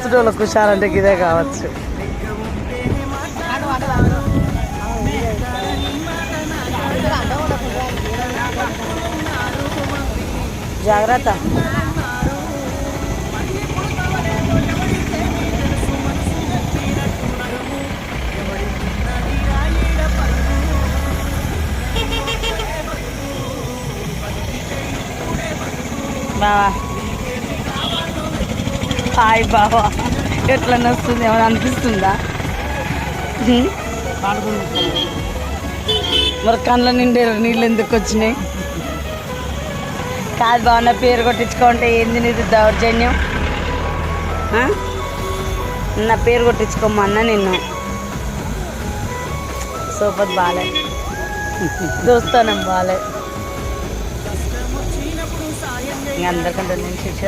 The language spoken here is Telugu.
చుట్టాలకు హుషారంటే ఇదే కావచ్చు. జాగ్రత్త. బావా హాయ్ బావా, ఎట్లా వస్తుంది ఏమైనా అనిపిస్తుందా? మరి కళ్ళ నిండే నీళ్ళు ఎందుకు వచ్చినాయి? కాదు బావ, నా పేరు కొట్టించుకోంటే ఏంది నీది దౌర్జన్యం? నా పేరు కొట్టించుకోమన్నా నిన్ను. సోపత్ బాలే చూస్తాను బాలే. ఇంక అందరికంటే నేను శిక్ష